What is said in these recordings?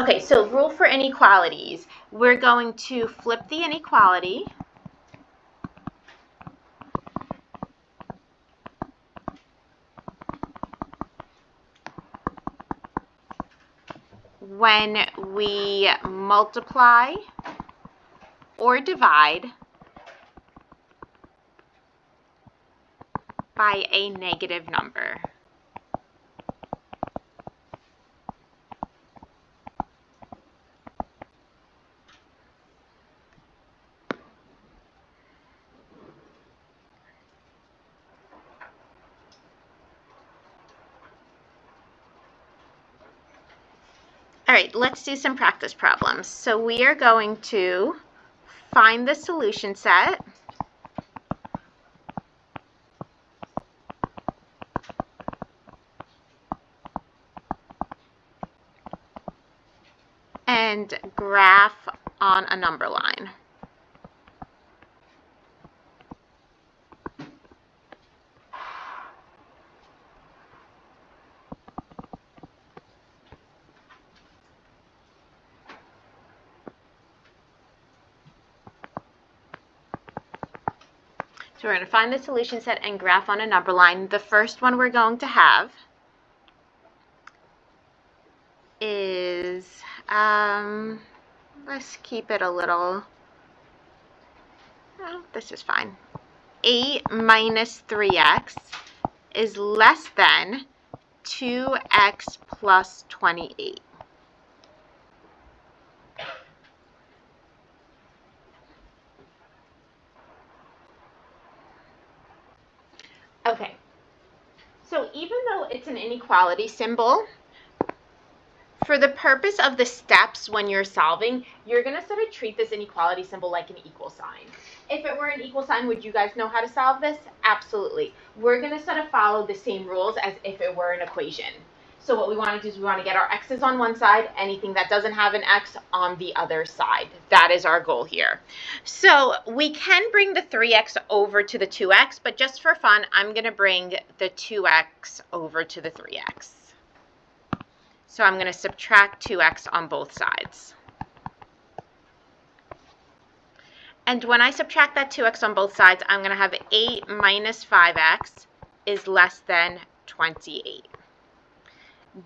Okay, so rule for inequalities. We're going to flip the inequality. When we multiply or divide by a negative number. All right, let's do some practice problems. So we are going to find the solution set. And graph on a number line. So we're going to find the solution set and graph on a number line. The first one we're going to have is, let's keep it a little, oh, this is fine. 8 minus 3x is less than 2x plus 28. Okay, so even though it's an inequality symbol, for the purpose of the steps when you're solving, you're going to sort of treat this inequality symbol like an equal sign. If it were an equal sign, would you guys know how to solve this? Absolutely. We're going to sort of follow the same rules as if it were an equation. So what we want to do is we want to get our x's on one side, anything that doesn't have an x on the other side. That is our goal here. So we can bring the 3x over to the 2x, but just for fun, I'm going to bring the 2x over to the 3x. So I'm going to subtract 2x on both sides. And when I subtract that 2x on both sides, I'm going to have 8 minus 5x is less than 28.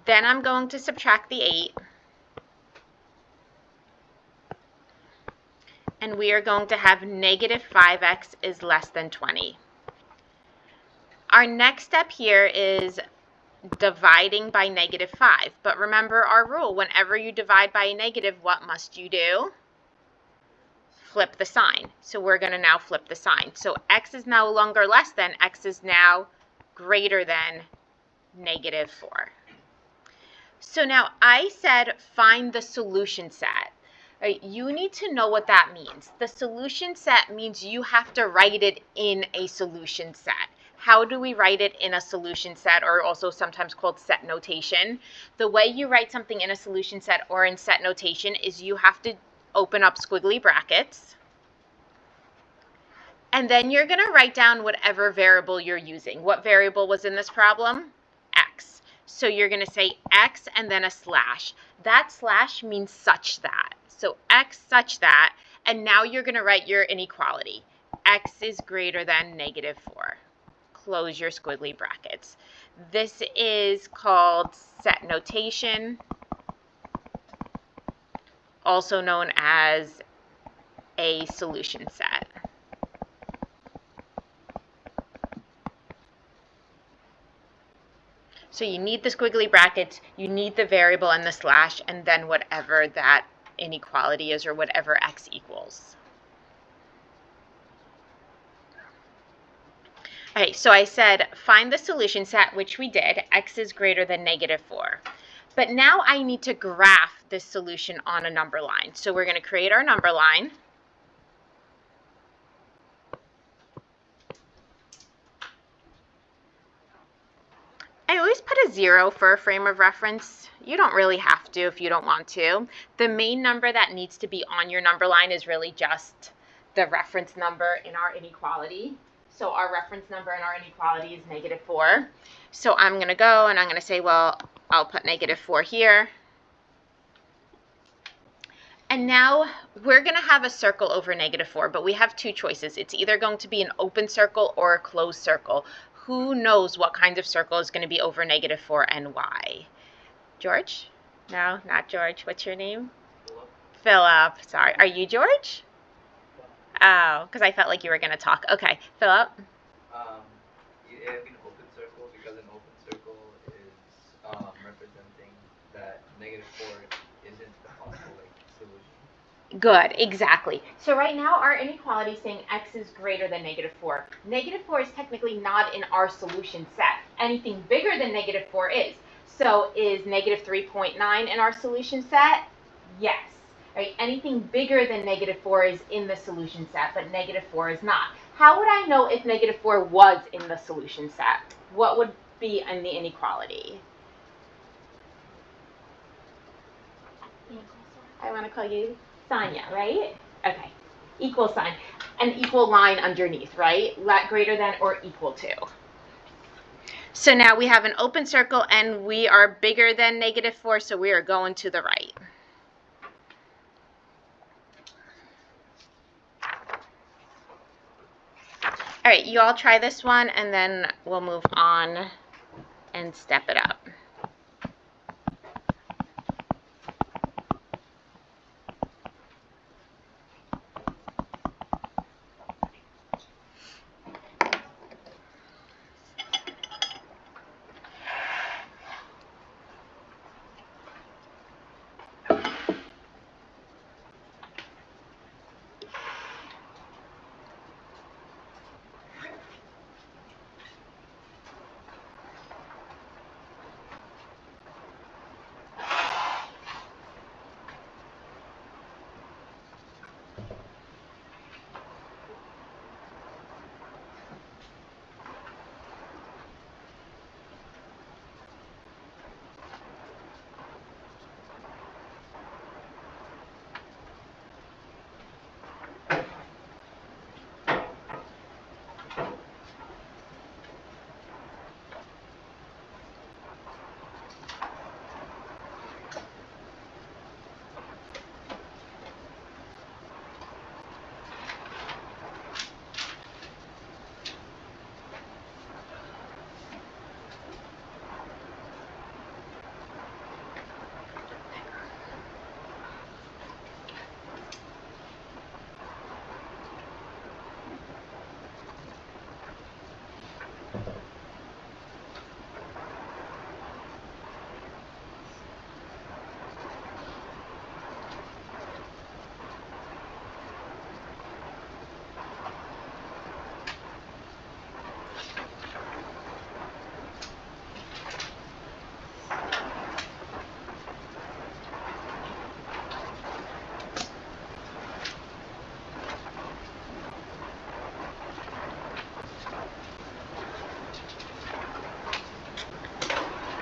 Then I'm going to subtract the 8. And we are going to have negative 5x is less than 20. Our next step here is dividing by negative 5. But remember our rule, whenever you divide by a negative, what must you do? Flip the sign. So we're going to now flip the sign. So x is no longer less than, x is now greater than negative 4. So now I said find the solution set. Right? You need to know what that means. The solution set means you have to write it in a solution set. How do we write it in a solution set, or also sometimes called set notation? The way you write something in a solution set or in set notation is you have to open up squiggly brackets, and then you're going to write down whatever variable you're using. What variable was in this problem? X. So you're going to say x and then a slash. That slash means such that. So x such that, and now you're going to write your inequality. X is greater than negative 4. Close your squiggly brackets. This is called set notation, also known as a solution set. So you need the squiggly brackets, you need the variable and the slash, and then whatever that inequality is or whatever x equals. Okay, so I said find the solution set, which we did. X is greater than negative 4. But now I need to graph this solution on a number line. So we're going to create our number line. I always put a 0 for a frame of reference. You don't really have to if you don't want to. The main number that needs to be on your number line is really just the reference number in our inequality. So our reference number in our inequality is negative 4. So I'm going to go and I'm going to say, well, I'll put negative 4 here. And now we're going to have a circle over -4, but we have two choices. It's either going to be an open circle or a closed circle. Who knows what kind of circle is going to be over -4 and why? George? No, not George. What's your name? Philip. Philip. Sorry. Are you George? Oh, because I felt like you were going to talk. Okay. Philip? It would be an open circle because an open circle is representing that -4 isn't the possible solution. Good, exactly. So right now our inequality is saying x is greater than -4. -4 is technically not in our solution set. Anything bigger than -4 is. So is -3.9 in our solution set? Yes. Right? Anything bigger than -4 is in the solution set, but -4 is not. How would I know if -4 was in the solution set? What would be in the inequality? I want to call you Sonia, right? Okay. Equal sign. An equal line underneath, right? Greater than or equal to. So now we have an open circle and we are bigger than -4, so we are going to the right. All right, you all try this one and then we'll move on and step it up.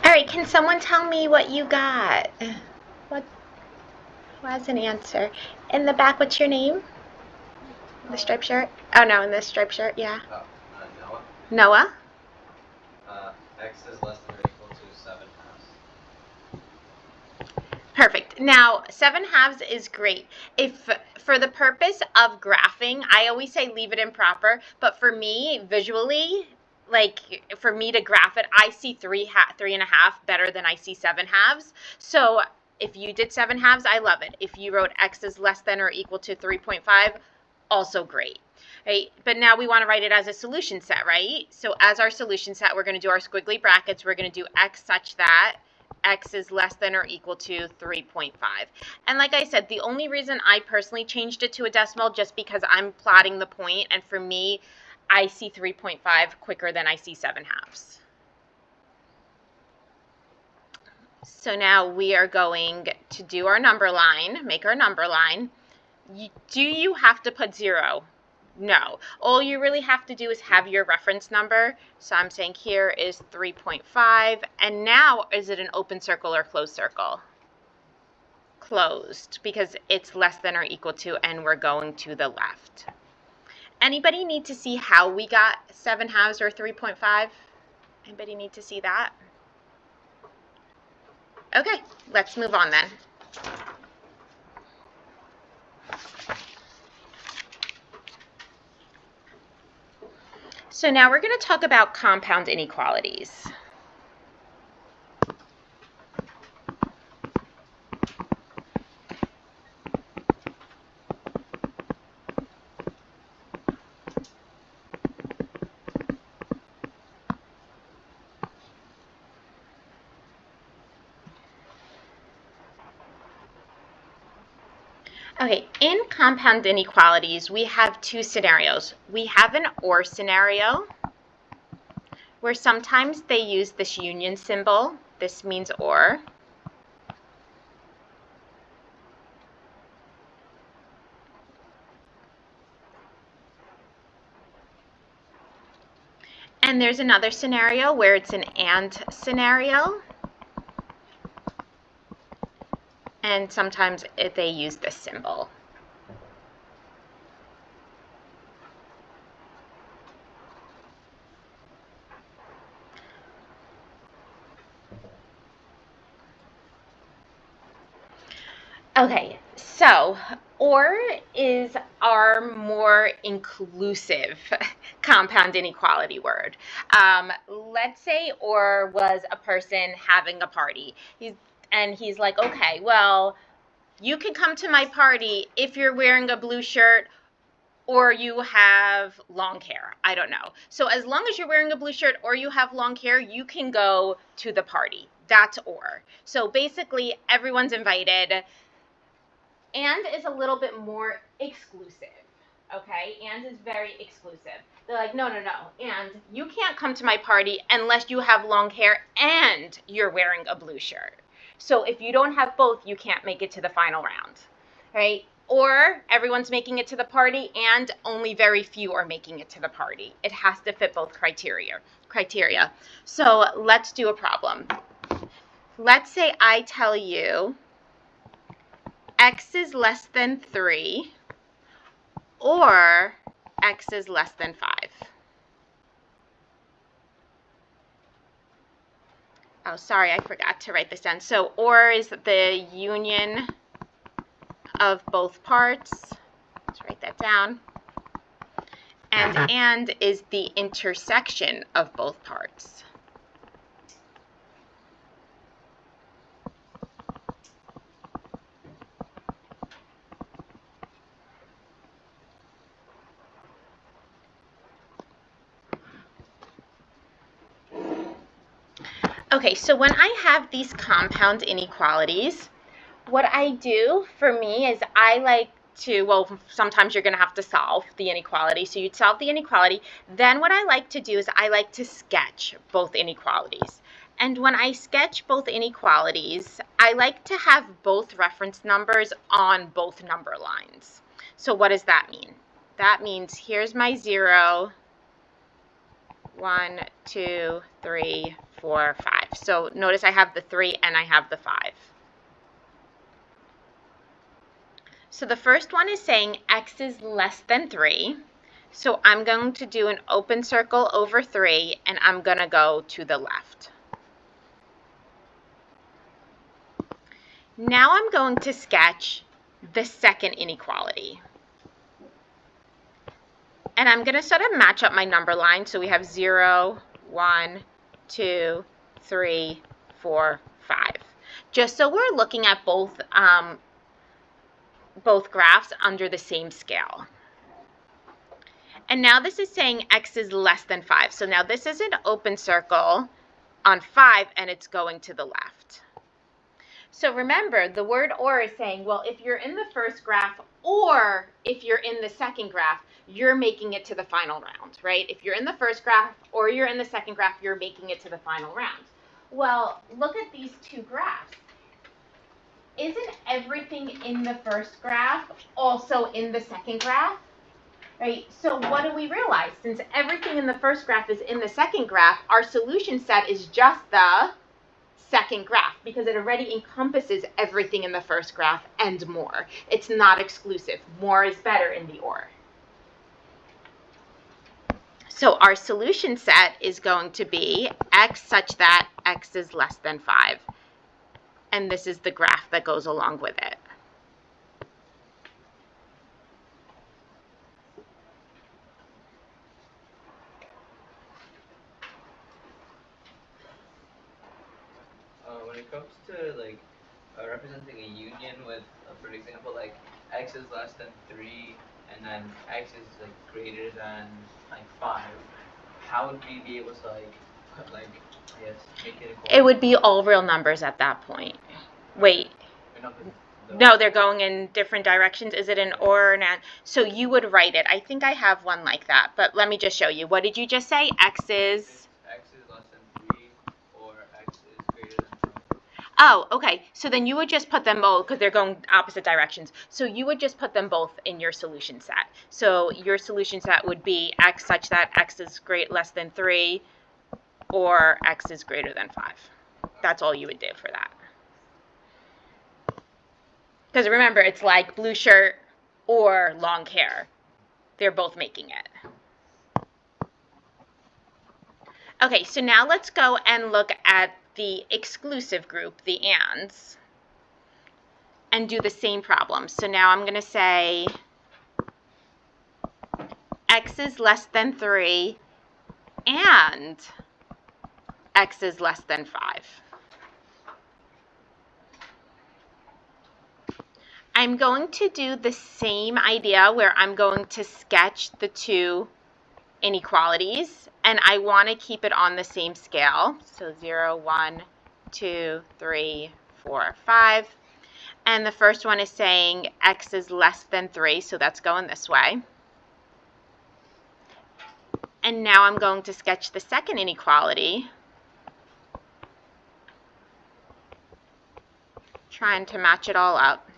All right, can someone tell me what you got? What was an answer? In the back, what's your name? The striped shirt? Oh, no, in the striped shirt, yeah. Noah. Noah? X is less than or equal to 7 halves. Perfect. Now, 7 halves is great. If for the purpose of graphing, I always say leave it improper, but for me, visually, like for me to graph it, I see 3.5 better than I see 7 halves. So if you did 7 halves, I love it. If you wrote x is less than or equal to 3.5, also great. Right? But now we want to write it as a solution set, right? So as our solution set, we're going to do our squiggly brackets. We're going to do x such that x is less than or equal to 3.5. And like I said, the only reason I personally changed it to a decimal just because I'm plotting the point, and for me, I see 3.5 quicker than I see 7 halves. So now we are going to do our number line, make our number line. Do you have to put 0? No. All you really have to do is have your reference number. So I'm saying here is 3.5. And now, is it an open circle or closed circle? Closed, because it's less than or equal to, and we're going to the left. Anybody need to see how we got 7 halves or 3.5? Anybody need to see that? Okay, let's move on then. So now we're going to talk about compound inequalities. Okay, in compound inequalities, we have two scenarios. We have an OR scenario, where sometimes they use this union symbol. This means OR. And there's another scenario where it's an AND scenario. And sometimes they use this symbol. Okay, so OR is our more inclusive compound inequality word. Let's say OR was a person having a party. He's like, okay, well, you can come to my party if you're wearing a blue shirt or you have long hair. I don't know. So as long as you're wearing a blue shirt or you have long hair, you can go to the party. That's OR. So basically, everyone's invited. And is a little bit more exclusive. Okay, and is very exclusive. They're like, no, and you can't come to my party unless you have long hair and you're wearing a blue shirt. So if you don't have both, you can't make it to the final round, right? Or everyone's making it to the party and only very few are making it to the party. It has to fit both criteria. So let's do a problem. Let's say I tell you x is less than 3 or x is less than 5. Oh, sorry, I forgot to write this down. So OR is the union of both parts. Let's write that down. And is the intersection of both parts. Okay, so when I have these compound inequalities, what I do for me is I like to, well, sometimes you're going to have to solve the inequality. So you'd solve the inequality. Then what I like to do is I like to sketch both inequalities. And when I sketch both inequalities, I like to have both reference numbers on both number lines. So what does that mean? That means here's my 0, 1, 2, 3, 4, 5. So notice I have the 3 and I have the 5. So the first one is saying x is less than 3. So I'm going to do an open circle over 3 and I'm going to go to the left. Now I'm going to sketch the second inequality. And I'm going to sort of match up my number line. So we have 0, 1, 2, 3, 4, 5. Just so we're looking at both graphs under the same scale. And now this is saying x is less than 5. So now this is an open circle on 5 and it's going to the left. So remember, the word OR is saying, well, if you're in the first graph or if you're in the second graph, you're making it to the final round, right? If you're in the first graph or you're in the second graph, you're making it to the final round. Well, look at these two graphs. Isn't everything in the first graph also in the second graph? Right? So what do we realize? Since everything in the first graph is in the second graph, our solution set is just the second graph because it already encompasses everything in the first graph and more. It's not exclusive. More is better in the OR. So our solution set is going to be x such that x is less than 5. And this is the graph that goes along with it. when it comes to like representing a union with, for example, like x is less than 3 and then x is like greater than like 5, how would we be able to like put like, I guess, make it equal? It would be all real numbers at that point. Wait. No, they're going in different directions. Is it an or an and? So you would write it. I think I have one like that, but let me just show you. What did you just say? X is less than 3 or x is greater than 5. Oh, okay. So then you would just put them both, because they're going opposite directions. So you would just put them both in your solution set. So your solution set would be x such that x is less than 3 or x is greater than 5. That's all you would do for that. Because remember, it's like blue shirt or long hair. They're both making it. Okay, so now let's go and look at the exclusive group, the ands, and do the same problem. So now I'm going to say x is less than 3 and x is less than 5. I'm going to do the same idea where I'm going to sketch the two inequalities, and I want to keep it on the same scale. So 0, 1, 2, 3, 4, 5. And the first one is saying x is less than 3, so that's going this way. And now I'm going to sketch the second inequality, trying to match it all up.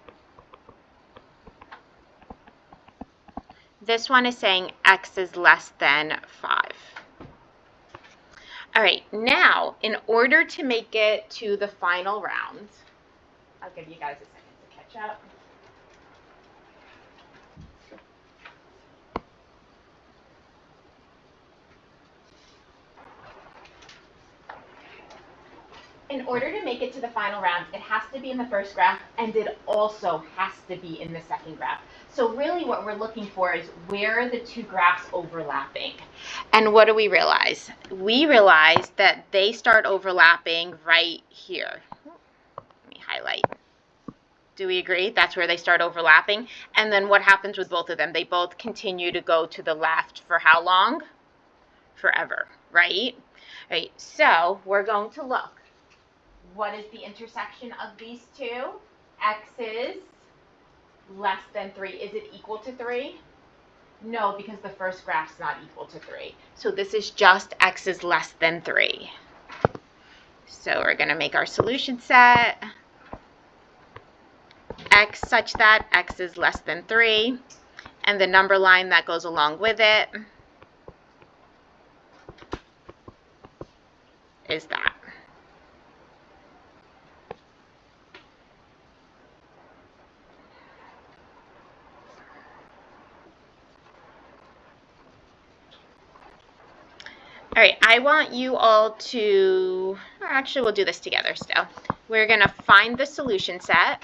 This one is saying x is less than 5. All right, now, in order to make it to the final round, I'll give you guys a second to catch up. In order to make it to the final round, it has to be in the first graph, and it also has to be in the second graph. So really what we're looking for is where are the two graphs overlapping? And what do we realize? We realize that they start overlapping right here. Let me highlight. Do we agree? That's where they start overlapping. And then what happens with both of them? They both continue to go to the left for how long? Forever, right? Right. So we're going to look. What is the intersection of these two? X is less than 3. Is it equal to 3? No, because the first graph's not equal to 3. So this is just x is less than 3. So we're going to make our solution set. X such that x is less than 3. And the number line that goes along with it is that. All right, I want you all to, actually we'll do this together still. We're going to find the solution set.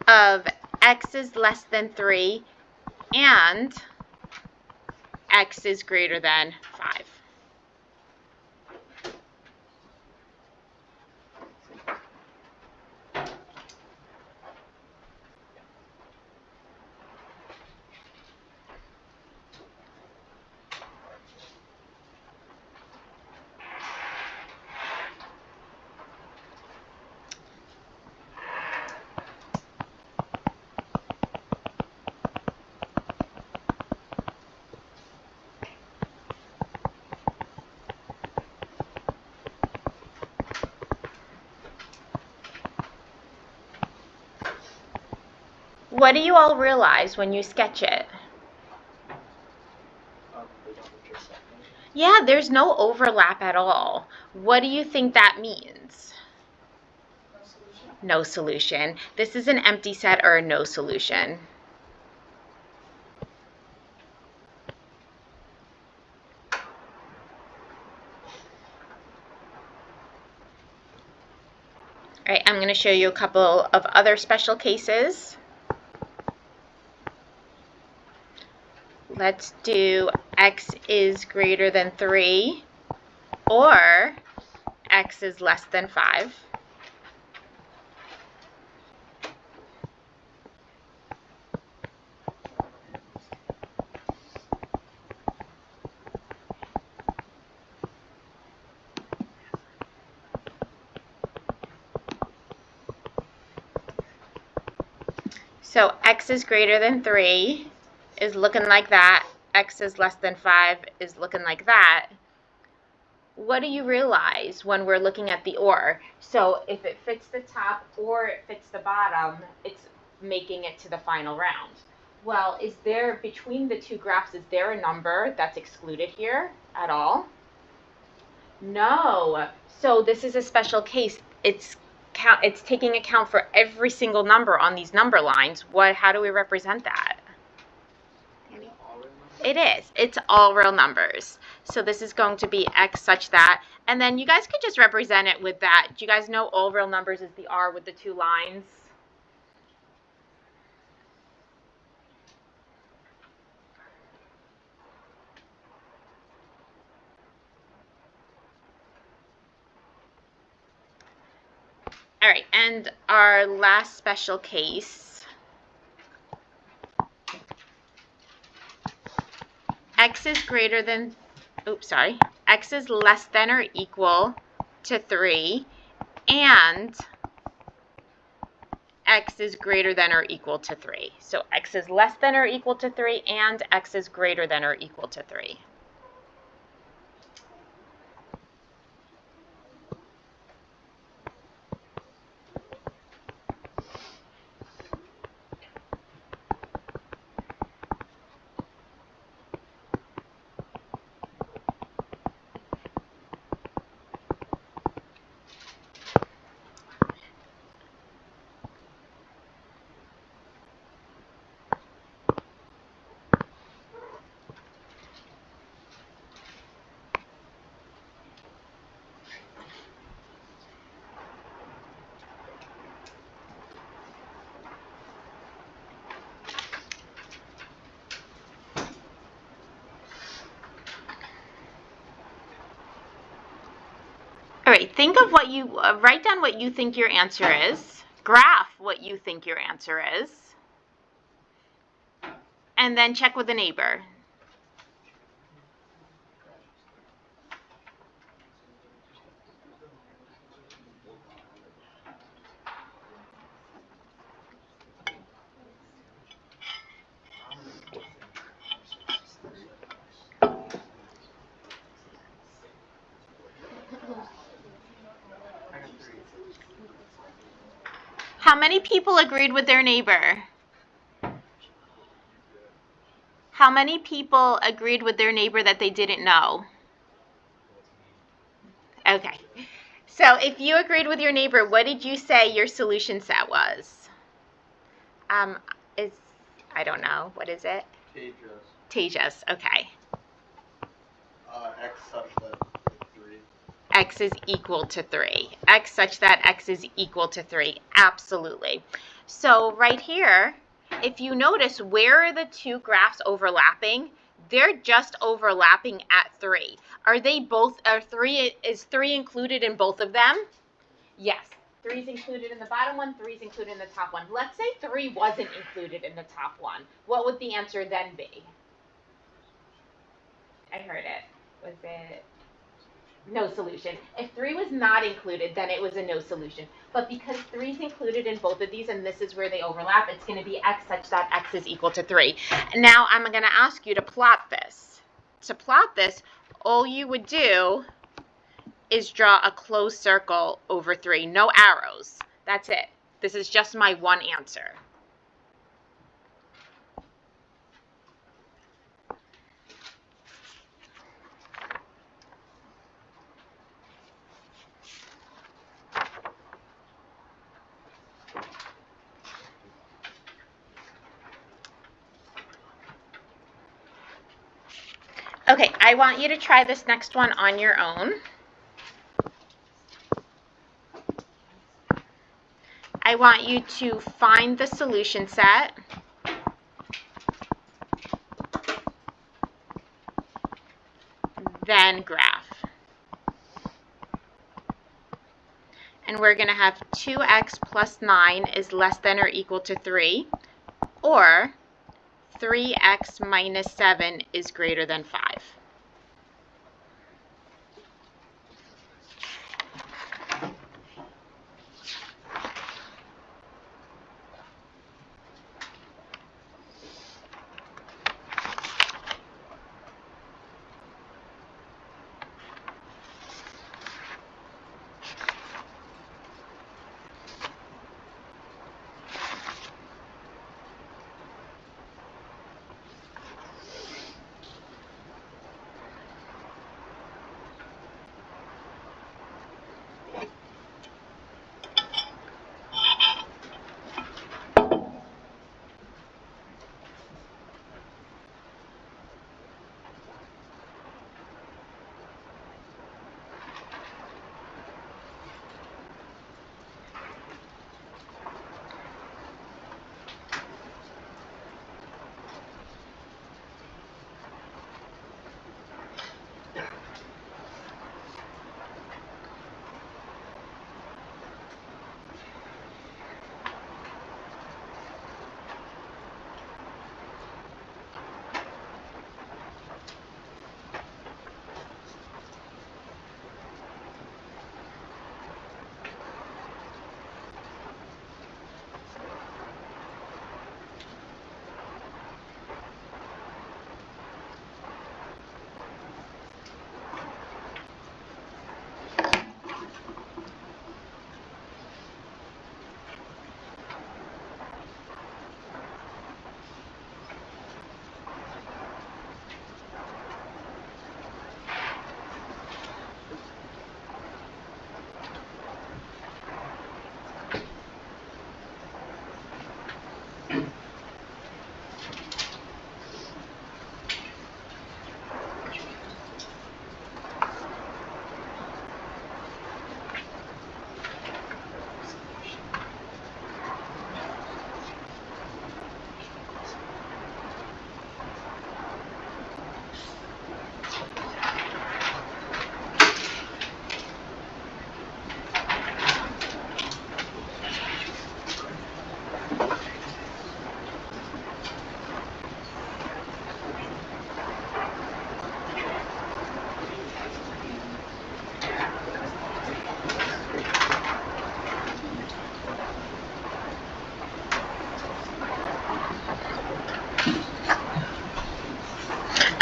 Of x is less than 3 and x is greater than 5. What do you all realize when you sketch it? Yeah, there's no overlap at all. What do you think that means? No solution. This is an empty set or a no solution. All right, I'm going to show you a couple of other special cases. Let's do x is greater than 3, or x is less than 5. So x is greater than 3 is looking like that. X is less than 5 is looking like that. What do you realize when we're looking at the or? So if it fits the top or it fits the bottom, it's making it to the final round. Well, is there, between the two graphs, is there a number that's excluded here at all? No. So this is a special case. It's taking account for every single number on these number lines. How do we represent that? It is. It's all real numbers. So this is going to be x such that, and then you guys could just represent it with that. Do you guys know all real numbers is the r with the two lines? All right, and our last special case, x is greater than, x is less than or equal to 3, and x is greater than or equal to 3. So x is less than or equal to 3, and x is greater than or equal to 3. All right, think of what you, write down what you think your answer is, graph what you think your answer is, and then check with the neighbor. How many people agreed with their neighbor? How many people agreed with their neighbor that they didn't know? Okay. So if you agreed with your neighbor, what did you say your solution set was? I don't know. What is it? Tejas. Okay. X such that 3. X is equal to 3. X such that x is equal to 3. Absolutely. So right here, if you notice, where are the two graphs overlapping? They're just overlapping at 3. Is 3 included in both of them? Yes. 3 is included in the bottom one, 3 is included in the top one. Let's say 3 wasn't included in the top one. What would the answer then be? I heard it. Was it no solution? If 3 was not included, then it was a no solution. But because 3 is included in both of these, and this is where they overlap, it's going to be x such that x is equal to 3. Now I'm going to ask you to plot this. To plot this, all you would do is draw a closed circle over 3. No arrows. That's it. This is just my one answer. Okay, I want you to try this next one on your own. I want you to find the solution set. then graph. And we're going to have 2x plus 9 is less than or equal to 3, or 3x minus 7 is greater than 5.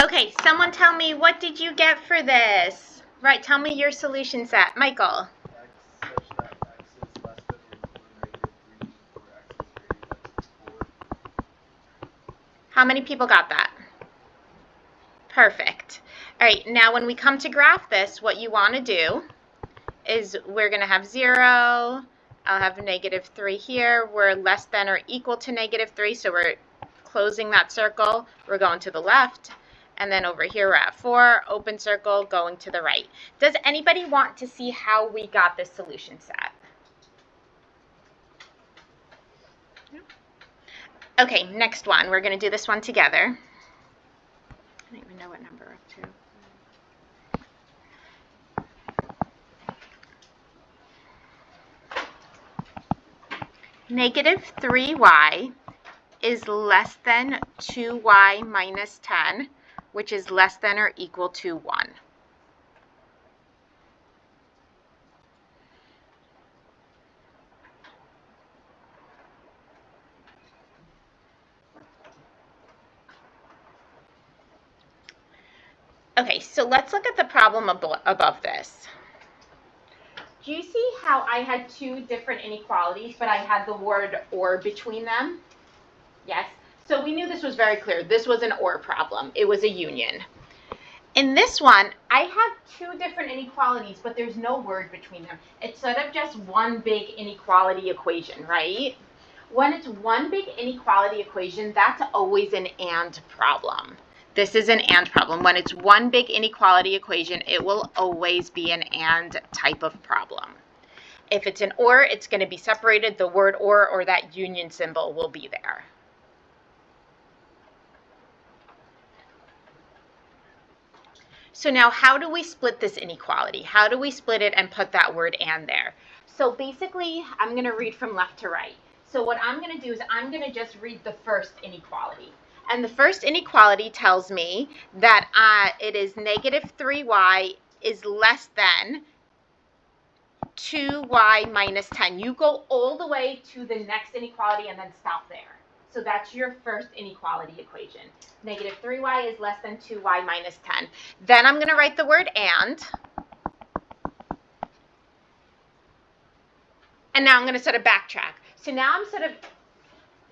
Okay, someone tell me, what did you get for this? Right, tell me your solution set. Michael. X such that x is less than or equal to -3, or x is greater than 4. How many people got that? Perfect. All right, now when we come to graph this, what you want to do is we're going to have 0. I'll have -3 here. We're less than or equal to -3, so we're closing that circle. We're going to the left. And then over here we're at 4, open circle, going to the right. Does anybody want to see how we got this solution set? Okay, next one. We're going to do this one together. I don't even know what number we're up to. -3y is less than 2y minus 10, which is less than or equal to 1. Okay, so let's look at the problem above this. Do you see how I had two different inequalities, but I had the word or between them? Yes? So we knew this was very clear. This was an or problem. It was a union. In this one, I have two different inequalities, but there's no word between them. It's sort of just one big inequality equation, right? When it's one big inequality equation, that's always an and problem. This is an and problem. When it's one big inequality equation, it will always be an and type of problem. If it's an or, it's going to be separated. The word or that union symbol will be there. So now how do we split this inequality? How do we split it and put that word and there? So basically, I'm going to read from left to right. So what I'm going to do is I'm going to just read the first inequality. And the first inequality tells me that it is negative 3y is less than 2y minus 10. You go all the way to the next inequality and then stop there. So that's your first inequality equation. Negative 3y is less than 2y minus 10. Then I'm going to write the word and now I'm going to sort of backtrack. So now I'm sort of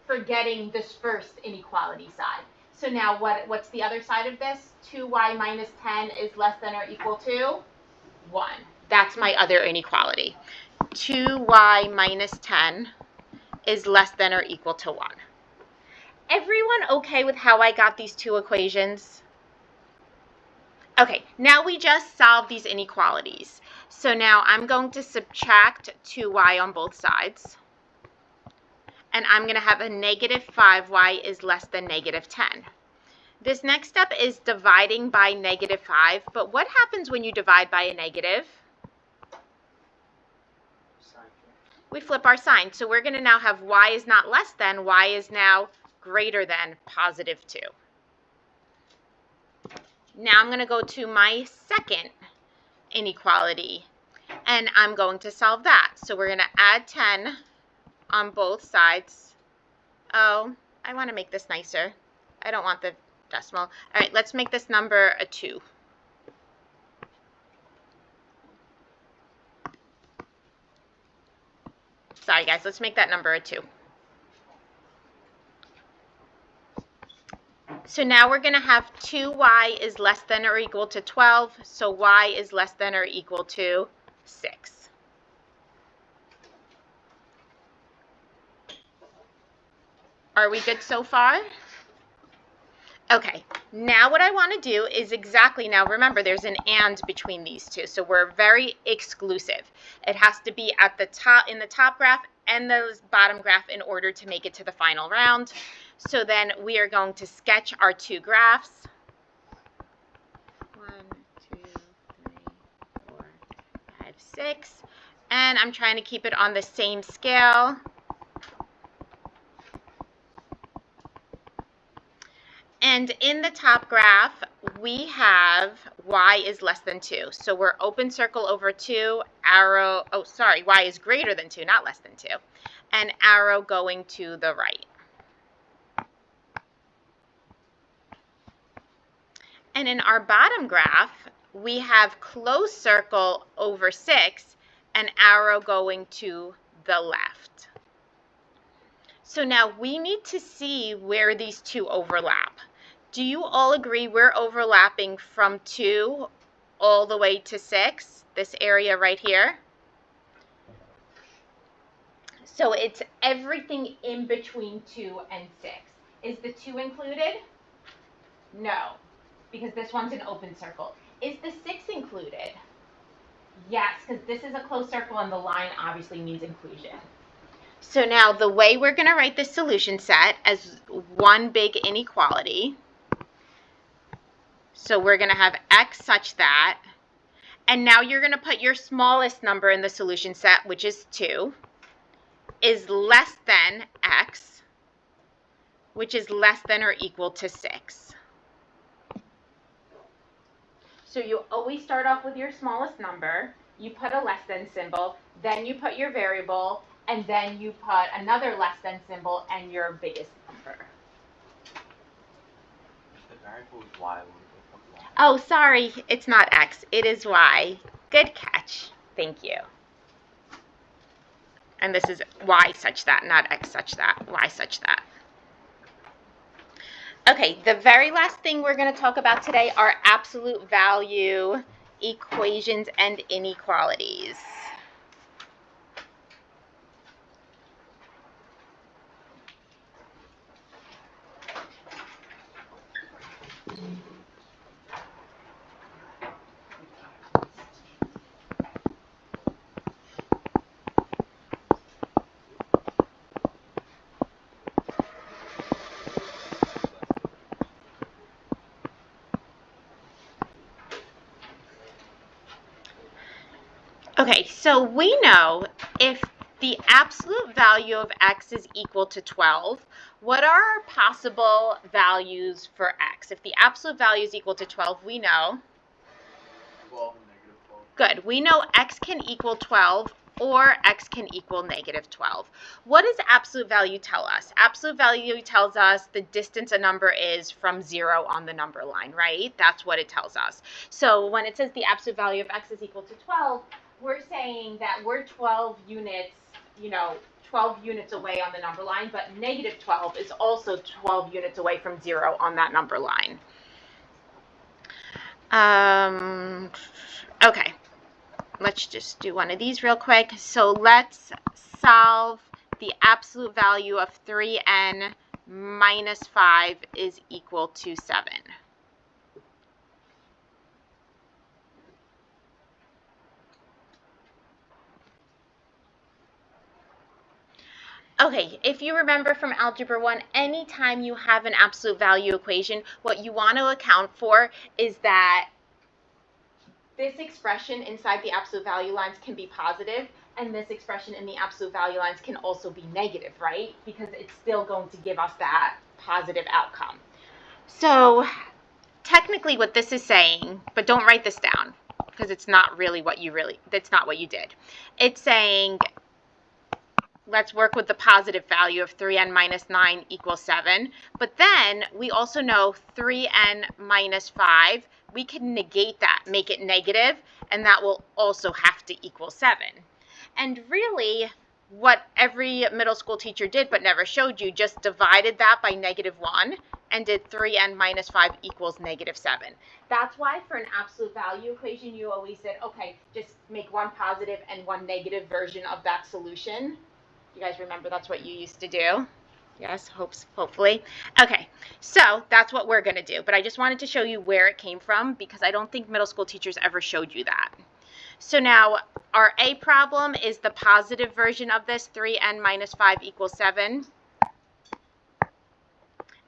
forgetting this first inequality side. So now what's the other side of this? 2y minus 10 is less than or equal to 1. That's my other inequality. 2y minus 10 is less than or equal to 1. Everyone okay with how I got these two equations? Okay, now we just solved these inequalities. So now I'm going to subtract 2y on both sides. And I'm going to have a negative 5y is less than negative 10. This next step is dividing by negative 5. But what happens when you divide by a negative? We flip our sign. So we're going to now have y is not less than, y is now greater than positive 2. Now I'm going to go to my second inequality, and I'm going to solve that. So we're going to add 10 on both sides. Oh, I want to make this nicer. I don't want the decimal. All right, let's make this number a 2. Sorry, guys, let's make that number a 2. So now we're going to have 2y is less than or equal to 12, so y is less than or equal to 6. Are we good so far? Okay, now what I want to do is exactly, now remember there's an and between these two, so we're very exclusive. It has to be at the top, in the top graph and the bottom graph in order to make it to the final round. So then we are going to sketch our two graphs. 1, 2, 3, 4, 5, 6. And I'm trying to keep it on the same scale. And in the top graph, we have y is less than 2. So we're open circle over 2, arrow, oh, sorry, y is greater than 2, not less than 2. And arrow going to the right. And in our bottom graph, we have closed circle over 6, and arrow going to the left. So now we need to see where these two overlap. Do you all agree we're overlapping from 2 all the way to 6, this area right here? So it's everything in between 2 and 6. Is the 2 included? No, because this one's an open circle. Is the 6 included? Yes, because this is a closed circle and the line obviously means inclusion. So now the way we're going to write this solution set as one big inequality. So we're going to have x such that, and now you're going to put your smallest number in the solution set, which is 2, is less than x, which is less than or equal to 6. So you always start off with your smallest number, you put a less than symbol, then you put your variable, and then you put another less than symbol and your biggest number. The variable is y. Oh, sorry, it's not x, it is y. Good catch. Thank you. And this is y such that, not x such that, y such that. Okay, the very last thing we're going to talk about today are absolute value equations and inequalities. Okay, so we know if the absolute value of x is equal to 12, what are our possible values for x? If the absolute value is equal to 12, we know. 12 and negative 12. Good. We know x can equal 12 or x can equal negative 12. What does absolute value tell us? Absolute value tells us the distance a number is from 0 on the number line, right? That's what it tells us. So when it says the absolute value of x is equal to 12, we're saying that we're 12 units, 12 units away on the number line, but negative 12 is also 12 units away from 0 on that number line. Okay. Let's just do one of these real quick. So let's solve the absolute value of 3n minus 5 is equal to 7. Okay, if you remember from Algebra 1, anytime you have an absolute value equation, what you want to account for is that this expression inside the absolute value lines can be positive, and this expression in the absolute value lines can also be negative, right? Because it's still going to give us that positive outcome. So technically what this is saying, but don't write this down because it's not really that's not what you did. It's saying, let's work with the positive value of 3n minus 9 equals 7. But then we also know 3n minus 5, we can negate that, make it negative, and that will also have to equal 7. And really, what every middle school teacher did but never showed you, just divided that by negative 1 and did 3n minus 5 equals negative 7. That's why for an absolute value equation, you always said, okay, just make one positive and one negative version of that solution. You guys remember that's what you used to do? Yes, hopefully. Okay, so that's what we're going to do. But I just wanted to show you where it came from because I don't think middle school teachers ever showed you that. So now our A problem is the positive version of this, 3n minus 5 equals 7.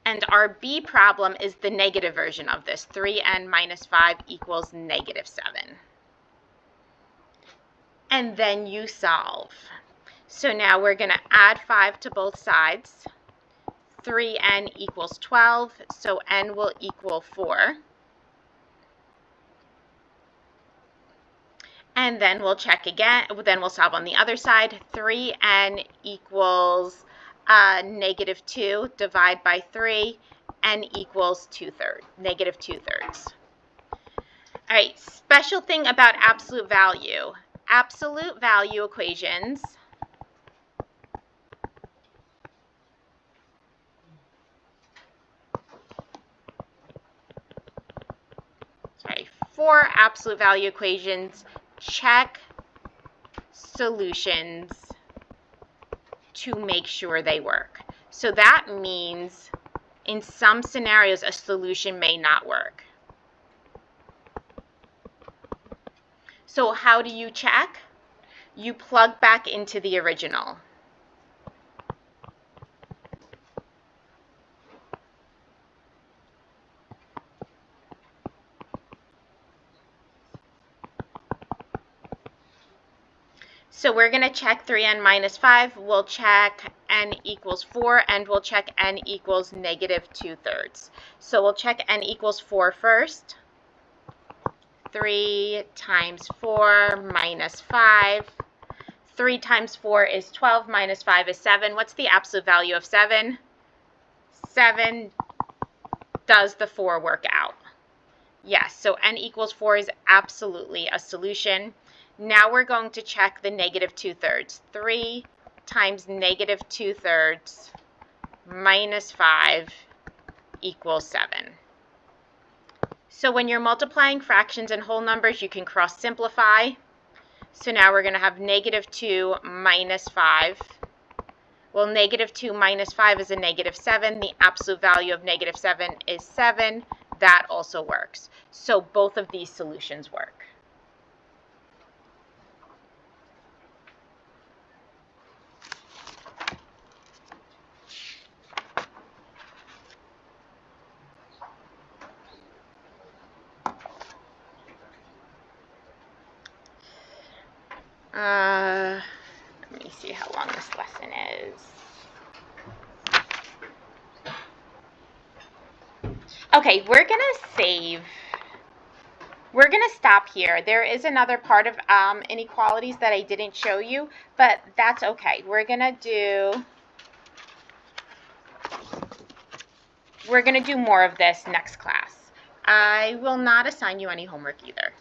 And our B problem is the negative version of this, 3n minus 5 equals negative 7. And then you solve. So now we're going to add 5 to both sides. 3n equals 12, so n will equal 4. And then we'll check again, then we'll solve on the other side. 3n equals negative 2, divide by 3, n equals negative 2/3. All right, special thing about absolute value. Absolute value equations for absolute value equations, check solutions to make sure they work. So that means in some scenarios, a solution may not work. So how do you check? You plug back into the original. So we're going to check 3n minus 5. We'll check n equals 4, and we'll check n equals negative 2/3. So we'll check n equals 4 first. 3 times 4 minus 5. 3 times 4 is 12, minus 5 is 7. What's the absolute value of 7? 7. Does the 4 work out? Yes, so n equals 4 is absolutely a solution. Now we're going to check the negative 2/3. 3 times negative 2/3 minus 5 equals 7. So when you're multiplying fractions and whole numbers, you can cross simplify. So now we're going to have negative 2 minus 5. Well, negative 2 minus 5 is a negative 7. The absolute value of negative 7 is 7. That also works. So both of these solutions work. Let me see how long this lesson is. Okay, we're going to save. We're going to stop here. There is another part of inequalities that I didn't show you, but that's okay. We're going to do more of this next class. I will not assign you any homework either.